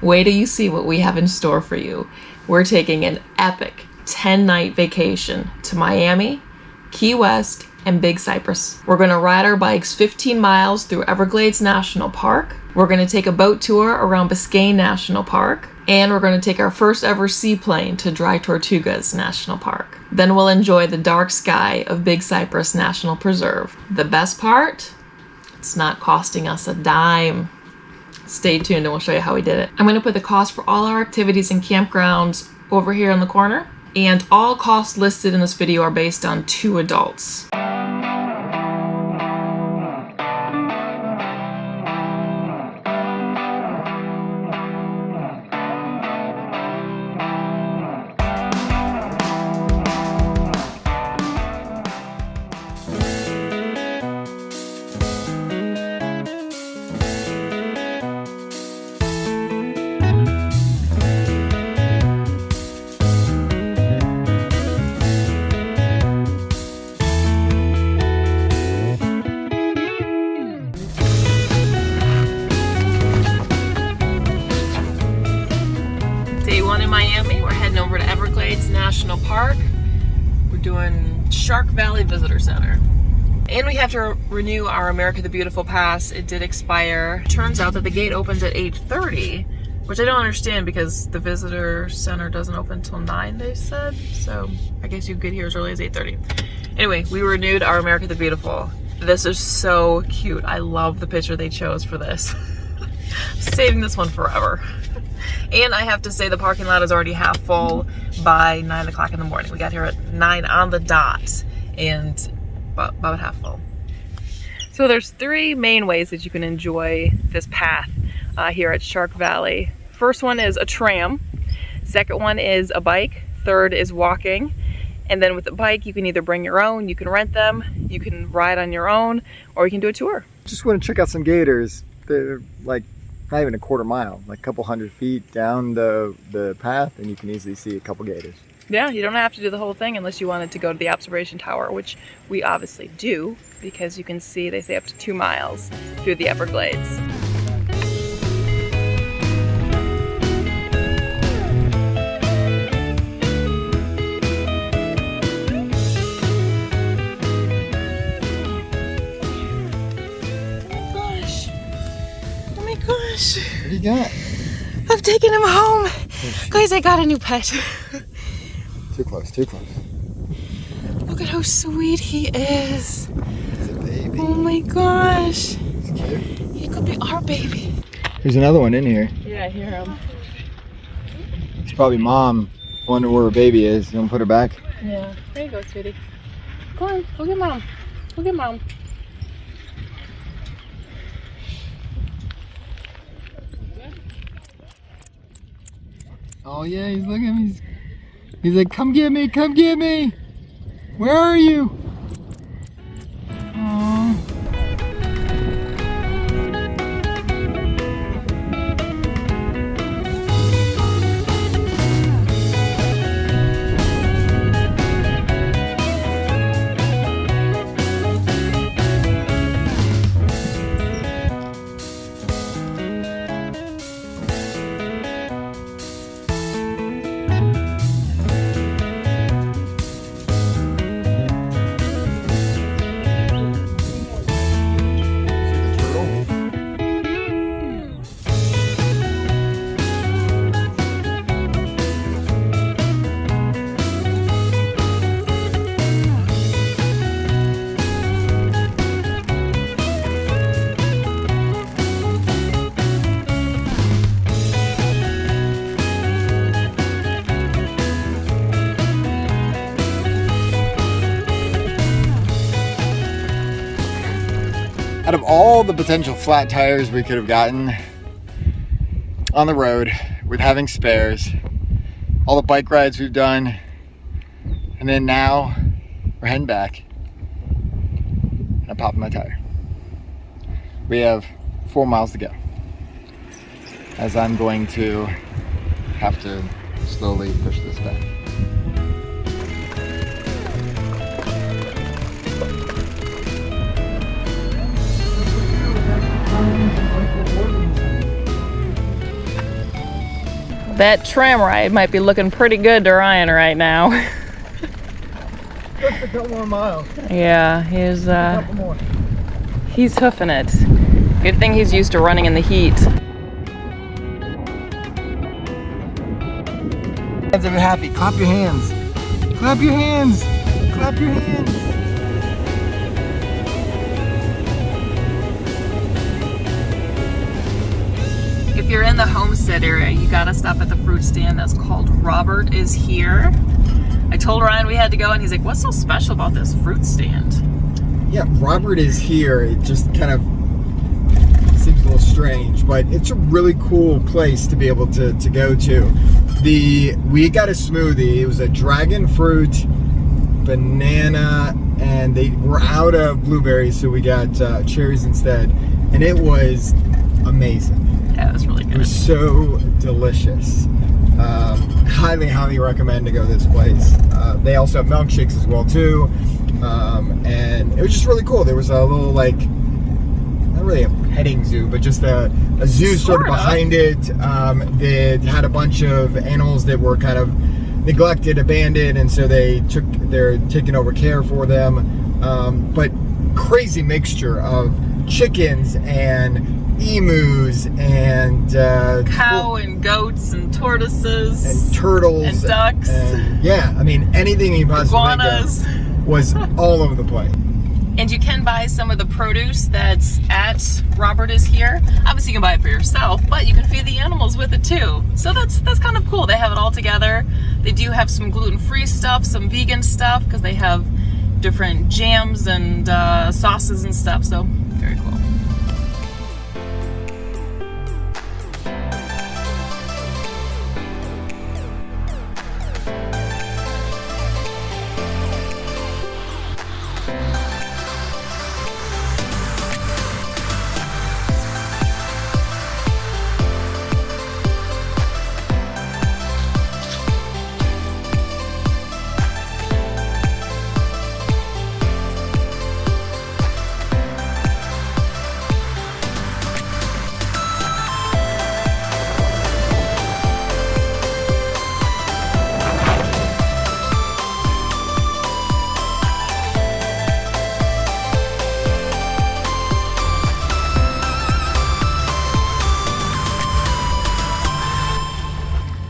Wait till you see what we have in store for you. We're taking an epic 10-night vacation to Miami, Key West, and Big Cypress. We're gonna ride our bikes 15 miles through Everglades National Park. We're gonna take a boat tour around Biscayne National Park. And we're gonna take our first ever seaplane to Dry Tortugas National Park. Then we'll enjoy the dark sky of Big Cypress National Preserve. The best part? It's not costing us a dime. Stay tuned and we'll show you how we did it. I'm gonna put the cost for all our activities and campgrounds over here in the corner. And all costs listed in this video are based on 2 adults. Day 1 in Miami, we're heading over to Everglades National Park. We're doing Shark Valley Visitor Center. And we have to renew our America the Beautiful pass. It did expire. Turns out that the gate opens at 8:30, which I don't understand because the visitor center doesn't open until 9, they said. So I guess you could get here as early as 8:30. Anyway, we renewed our America the Beautiful. This is so cute. I love the picture they chose for this. Saving this one forever. And I have to say the parking lot is already half full by 9 o'clock in the morning. We got here at 9 on the dot and about half full. So there's 3 main ways that you can enjoy this path here at Shark Valley. First one is a tram. Second one is a bike. Third is walking. And then with the bike, you can either bring your own, you can rent them, you can ride on your own, or you can do a tour. Just want to check out some gators. They're like not even a quarter mile, like a couple 100 feet down the path, and you can easily see a couple gators. Yeah, you don't have to do the whole thing unless you wanted to go to the observation tower, which we obviously do, because you can see they say up to 2 miles through the Everglades. Gosh. What do you got? I've taken him home. Guys, I got a new pet. Too close, too close. Look at how sweet he is. He's a baby. Oh my gosh. He's cute. He could be our baby. There's another one in here. Yeah, I hear him. It's probably mom wondering where her baby is. You want to put her back? Yeah. There you go, sweetie. Come on, go get mom. Go get mom. Oh yeah, he's looking at me. He's like, come get me, come get me. Where are you? Aww. Out of all the potential flat tires we could have gotten on the road with having spares, all the bike rides we've done, and then now we're heading back, and I'm popping my tire. We have 4 miles to go, as I'm going to have to slowly push this back. That tram ride might be looking pretty good to Ryan right now. Just a couple more miles. Yeah, he's hoofing it. Good thing he's used to running in the heat. If you're happy, clap your hands. Clap your hands. Clap your hands. If you're in the Homestead area, you gotta stop at the fruit stand that's called Ramrod is Here. I told Ryan we had to go, and he's like, what's so special about this fruit stand? Yeah, Ramrod is Here. It just kind of seems a little strange, but it's a really cool place to be able to go to. We got a smoothie. It was a dragon fruit, banana, and they were out of blueberries, so we got cherries instead, and it was amazing. Yeah, it was really good. It was so delicious. Highly recommend to go to this place. They also have milkshakes as well too, and it was just really cool. There was a little, like, not really a petting zoo, but just a zoo sort of behind it that had a bunch of animals that were kind of neglected, abandoned, and so they're taking over care for them. But crazy mixture of chickens and emus and cow and goats and tortoises and turtles and ducks. And, yeah, I mean, anything you possibly think of was all over the place. And you can buy some of the produce that's at Ramrod is Here. Obviously you can buy it for yourself, but you can feed the animals with it too. So that's kind of cool. They have it all together. They do have some gluten-free stuff, some vegan stuff, because they have different jams and sauces and stuff. So very cool.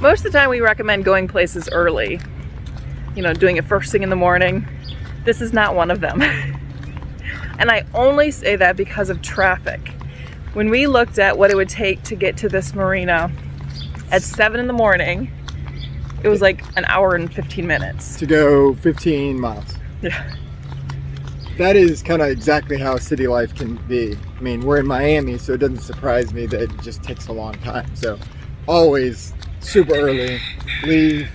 Most of the time we recommend going places early, you know, doing it first thing in the morning. This is not one of them. And I only say that because of traffic. When we looked at what it would take to get to this marina at 7 in the morning, it was like an hour and 15 minutes. To go 15 miles. Yeah. That is kind of exactly how city life can be. I mean, we're in Miami, so it doesn't surprise me that it just takes a long time. So always super early, leave.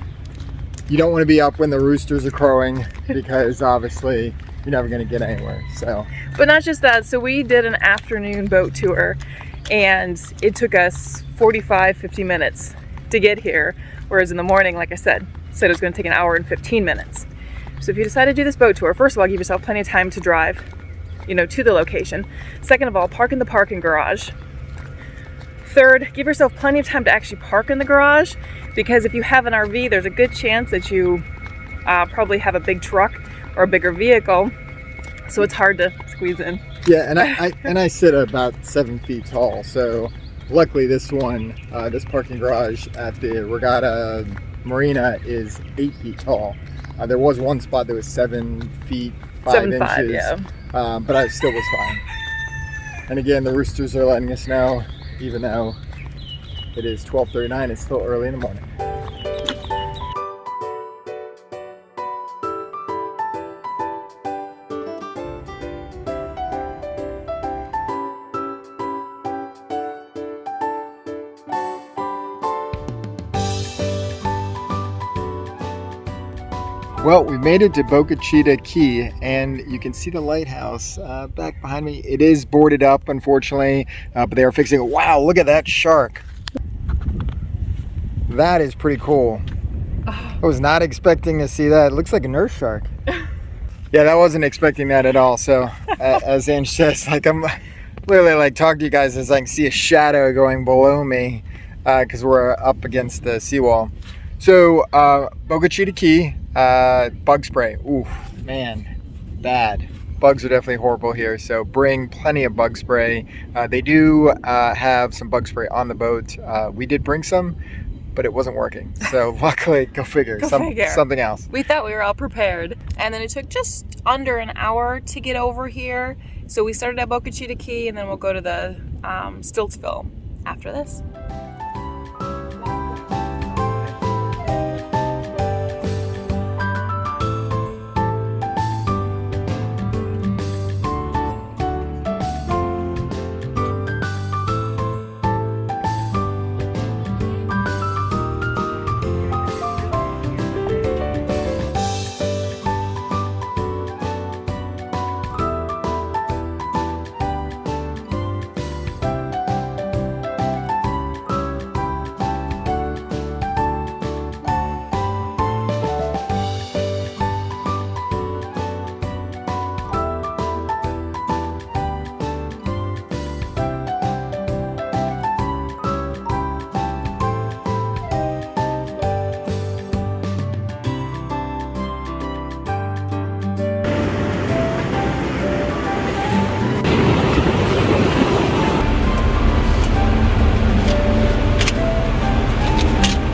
You don't want to be up when the roosters are crowing because obviously you're never going to get anywhere. So, but not just that. So we did an afternoon boat tour and it took us 50 minutes to get here. Whereas in the morning, like I said it was going to take an hour and 15 minutes. So if you decide to do this boat tour, first of all, give yourself plenty of time to drive, you know, to the location. Second of all, park in the parking garage. Third, give yourself plenty of time to actually park in the garage, because if you have an RV, there's a good chance that you probably have a big truck or a bigger vehicle, so it's hard to squeeze in. Yeah, and I sit about 7 feet tall, so luckily this parking garage at the Regatta Marina is 8 feet tall. There was one spot that was 7 feet 5 inches, yeah. But I still was fine. And again, the roosters are letting us know, even though it is 12:39, it's still early in the morning. Well, we made it to Boca Chita Key, and you can see the lighthouse back behind me. It is boarded up, unfortunately, but they are fixing it. Wow, look at that shark. That is pretty cool. I was not expecting to see that. It looks like a nurse shark. Yeah, I wasn't expecting that at all. So, as Ange says, like, I'm literally like talking to you guys as I can see a shadow going below me. because we're up against the seawall. So Boca Chita Key, bug spray. Ooh, man, bad. Bugs are definitely horrible here, so bring plenty of bug spray. They do have some bug spray on the boat. We did bring some, but it wasn't working. So luckily, go figure, something else. We thought we were all prepared. And then it took just under an hour to get over here. So we started at Boca Chita Key, and then we'll go to the Stiltsville after this.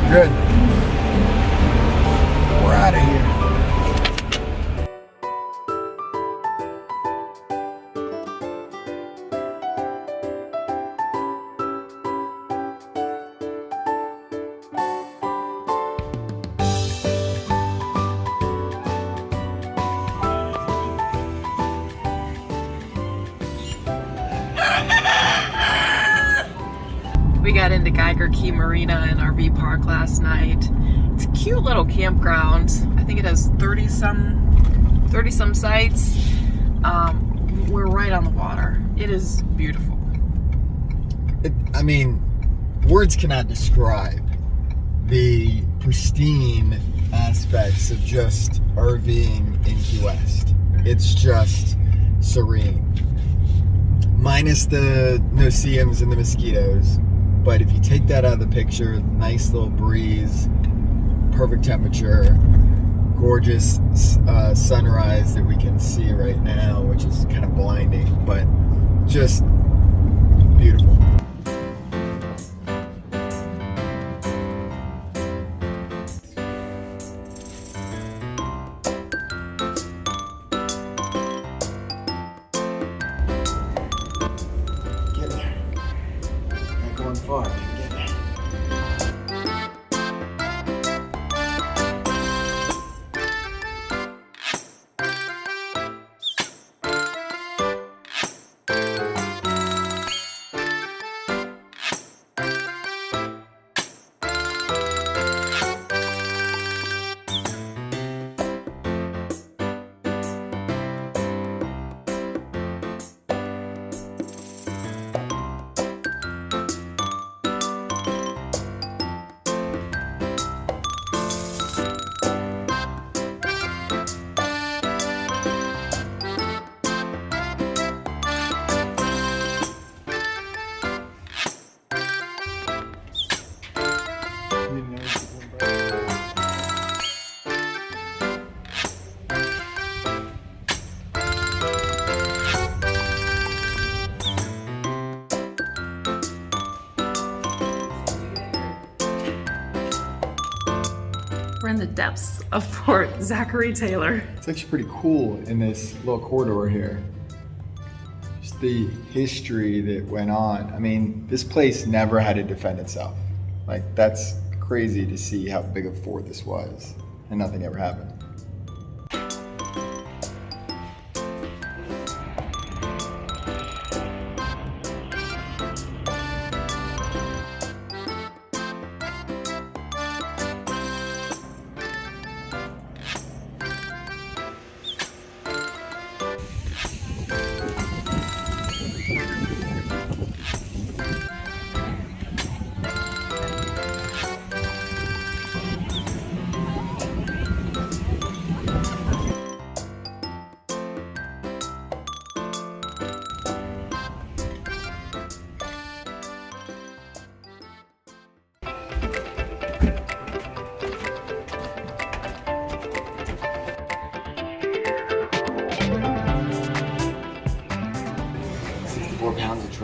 Good. We're out of here. We got into Geiger Key Marina and RV park last night. It's a cute little campground. I think it has 30 some sites. We're right on the water. It is beautiful. I mean, words cannot describe the pristine aspects of just RVing in Key West. It's just serene. Minus the no-see-ums and the mosquitoes. But if you take that out of the picture, nice little breeze, perfect temperature, gorgeous sunrise that we can see right now, which is kind of blinding, but just beautiful. Get there. Not going far, but get there. We're in the depths of Fort Zachary Taylor. It's actually pretty cool in this little corridor here. Just the history that went on. I mean, this place never had to defend itself. Like, that's crazy to see how big a fort this was, and nothing ever happened.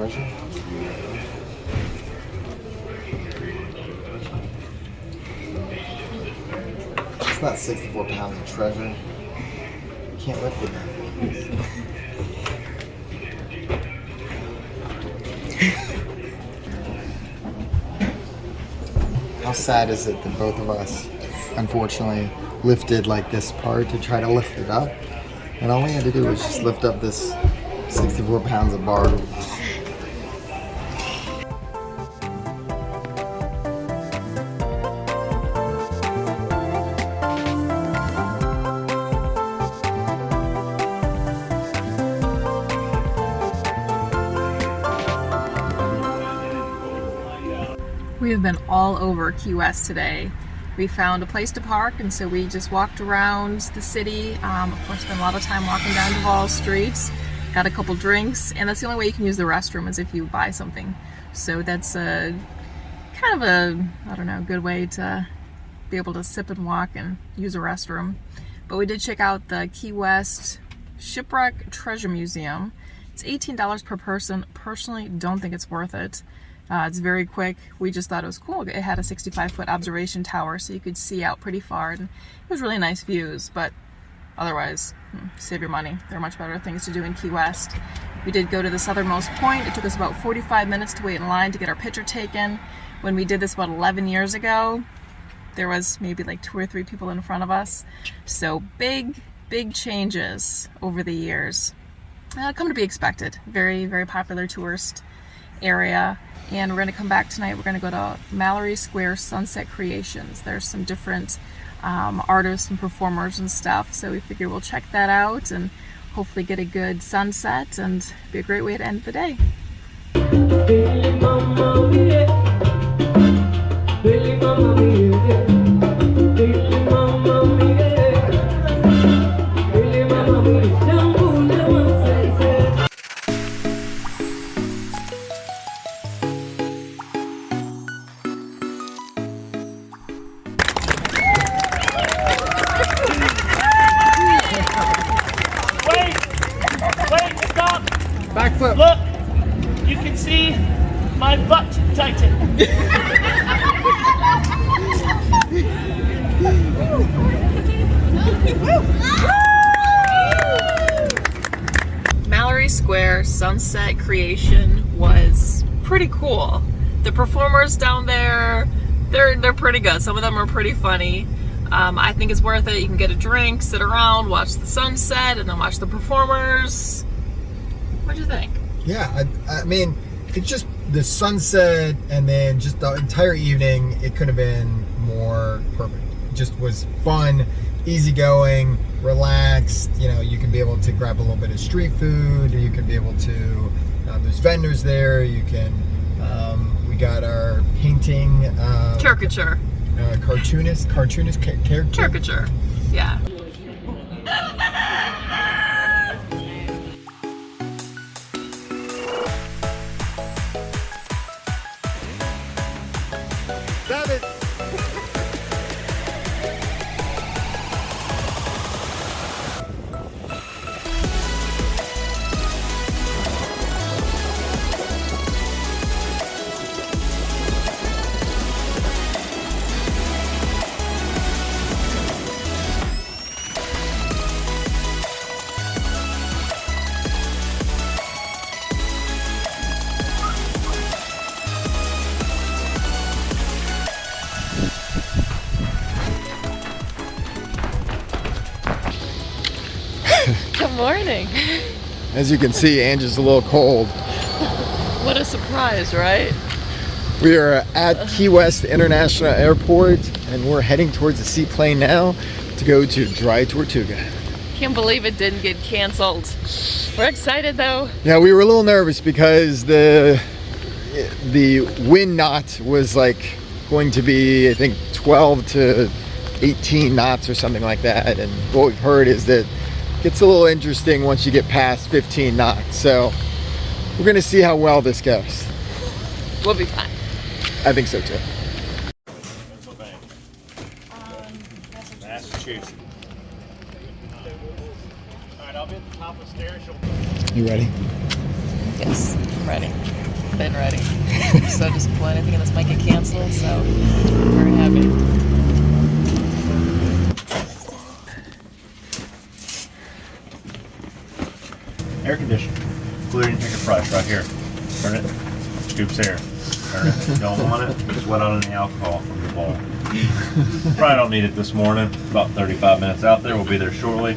treasure. It's not 64 pounds of treasure. Can't lift it now. How sad is it that both of us, unfortunately, lifted like this part to try to lift it up, and all we had to do was just lift up this 64 pounds of bark. We have been all over Key West today. We found a place to park, and so we just walked around the city. Of course, spent a lot of time walking down Duval Street. Got a couple drinks, and that's the only way you can use the restroom is if you buy something. So that's a kind of a, I don't know, good way to be able to sip and walk and use a restroom. But we did check out the Key West Shipwreck Treasure Museum. It's $18 per person. Personally, don't think it's worth it. It's very quick. We just thought it was cool. It had a 65-foot observation tower, so you could see out pretty far, and it was really nice views, but otherwise, save your money. There are much better things to do in Key West. We did go to the Southernmost Point. It took us about 45 minutes to wait in line to get our picture taken. When we did this about 11 years ago, there was maybe like 2 or 3 people in front of us. So big changes over the years. Come to be expected. Very, very popular tourist area. And we're going to come back tonight. We're going to go to Malloy Square Sunset Creations. There's some different artists and performers and stuff. So we figure we'll check that out and hopefully get a good sunset and be a great way to end the day. Backflip. Look, you can see my butt tighten. Malloy Square Sunset Creation was pretty cool. The performers down there, they're pretty good. Some of them are pretty funny. I think it's worth it. You can get a drink, sit around, watch the sunset, and then watch the performers. What do you think? Yeah, I mean, it's just the sunset and then just the entire evening, it could have been more perfect. It just was fun, easygoing, relaxed. You know, you can be able to grab a little bit of street food. You can be able to, there's vendors there. You can, we got our painting. Caricature. Cartoonist character. Caricature, yeah. Stop it. Good morning. As you can see, Angie's a little cold. What a surprise, right? We are at Key West International Airport, and we're heading towards the seaplane now to go to Dry Tortuga. Can't believe it didn't get canceled. We're excited though. Yeah, we were a little nervous because the wind knot was like going to be, I think, 12 to 18 knots or something like that. And what we've heard is that it gets a little interesting once you get past 15 knots. So we're going to see how well this goes. We'll be fine. I think so too. Massachusetts. All right, I'll be at the top of the stairs. You ready? Vegas. I'm ready. Been ready. I'm so disappointed thinking this might get canceled, so very happy. Air conditioning, including ticket price right here. Turn it, scoops air. Turn it, don't want it, just wet on any alcohol from the ball. Probably don't need it this morning, about 35 minutes out there, we'll be there shortly.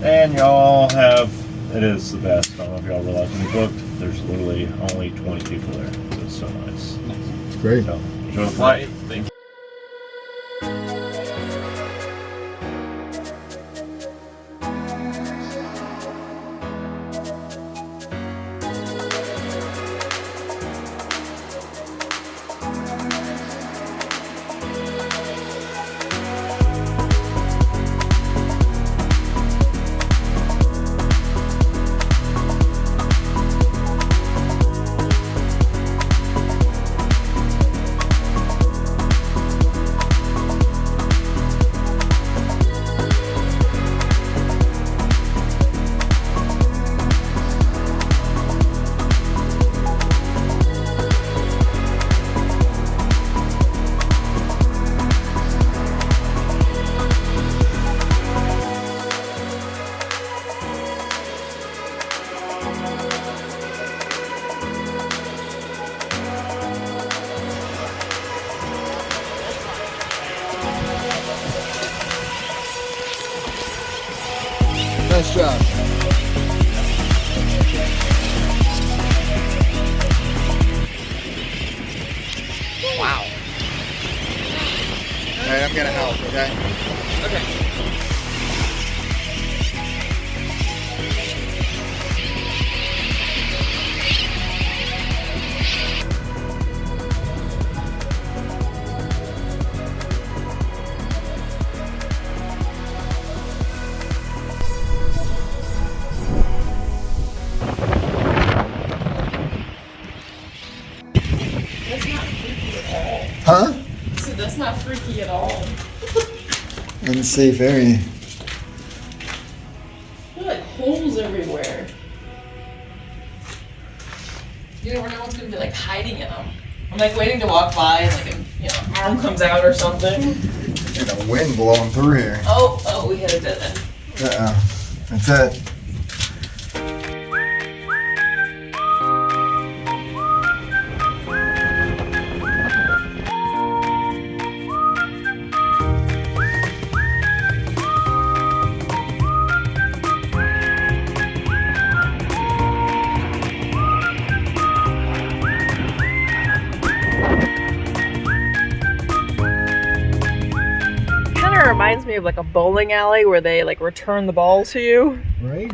And y'all have, it is the best, I don't know if y'all realize when you booked, there's literally only 20 people there, so it's so nice. Great. So, enjoy the flight. Thank you. Nice job. Wow. All right, I'm gonna help, okay? Okay. Huh? So that's not freaky at all. Unsafe area. There are like holes everywhere. You never know what's gonna be like hiding in them. I'm like waiting to walk by and like a arm comes out or something. And a wind blowing through here. Oh, we hit a dead end. Uh-oh. That's it. Reminds me of like a bowling alley where they like return the ball to you. Right?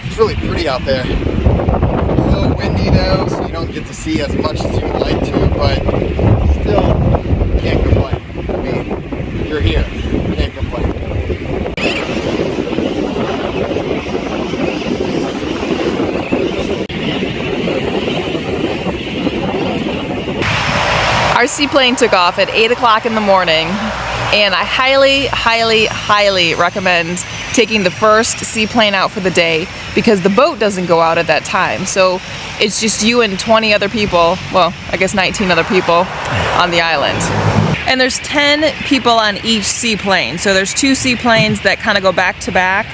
It's really pretty out there. A little windy though, so you don't get to see as much as you would like to, but still, can't complain. I mean, you're here, can't complain. Our seaplane took off at 8 o'clock in the morning, and I highly highly recommend taking the first seaplane out for the day because the boat doesn't go out at that time. So it's just you and 20 other people, well, I guess 19 other people on the island. And there's 10 people on each seaplane. So there's 2 seaplanes that kind of go back to back.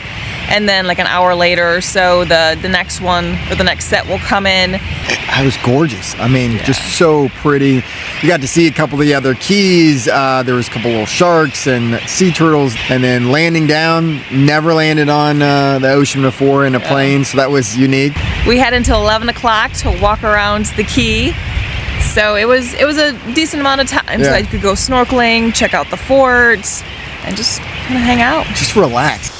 And then like an hour later or so, the next one or the next set will come in. It was gorgeous. I mean, just so pretty. You got to see a couple of the other keys. There was a couple little sharks and sea turtles. And then landing down, never landed on the ocean before in a plane. So that was unique. We had until 11 o'clock to walk around the key. So it was a decent amount of time. So I could go snorkeling, check out the forts, and just kind of hang out. Just relax.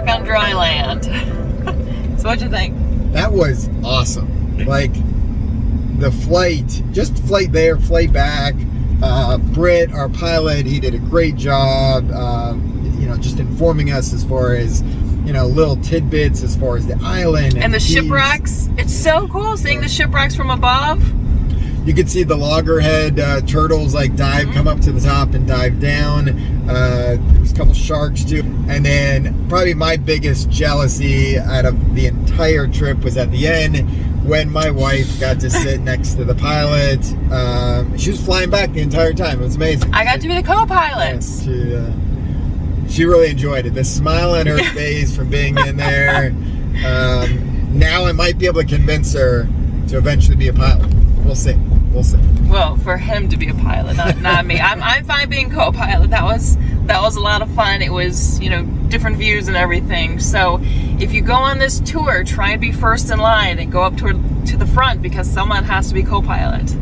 On dry land. So what'd you think? That was awesome. Like the flight, just flight there, flight back. Britt, our pilot, he did a great job. You know, just informing us as far as, you know, little tidbits as far as the island and the shipwrecks. It's so cool seeing the shipwrecks from above. You could see the loggerhead turtles like dive, come up to the top and dive down. There was a couple sharks too. And then probably my biggest jealousy out of the entire trip was at the end when my wife got to sit next to the pilot. She was flying back the entire time. It was amazing. I got to be the co-pilot. She really enjoyed it. The smile on her face from being in there. Now I might be able to convince her to eventually be a pilot. We'll see. We'll see. Well, for him to be a pilot, not me. I'm fine being co-pilot. That was a lot of fun. It was, you know, different views and everything. So if you go on this tour, try and be first in line and go up to the front because someone has to be co-pilot.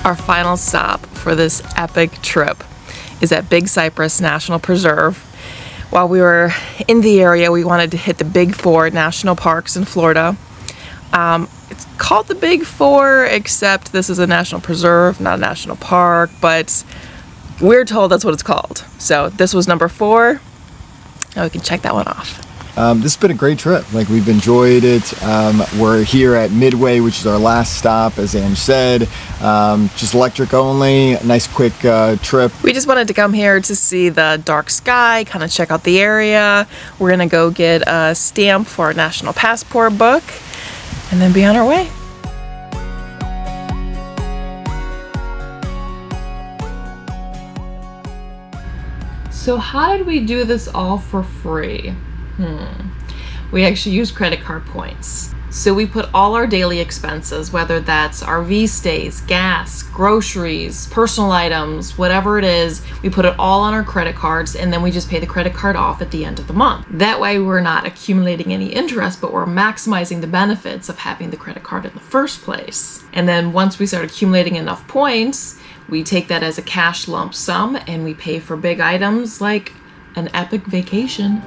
Our final stop for this epic trip is at Big Cypress National Preserve. While we were in the area, we wanted to hit the Big Four national parks in Florida. It's called the Big Four, except this is a national preserve, not a national park, but we're told that's what it's called. So this was number 4. Now we can check that one off. This has been a great trip. Like, we've enjoyed it. We're here at Midway, which is our last stop, as Ange said. Just electric only, a nice quick trip. We just wanted to come here to see the dark sky, kind of check out the area. We're gonna go get a stamp for our national passport book and then be on our way. So how did we do this all for free? We actually use credit card points. So we put all our daily expenses, whether that's RV stays, gas, groceries, personal items, whatever it is, we put it all on our credit cards and then we just pay the credit card off at the end of the month. That way we're not accumulating any interest, but we're maximizing the benefits of having the credit card in the first place. And then once we start accumulating enough points, we take that as a cash lump sum and we pay for big items like an epic vacation.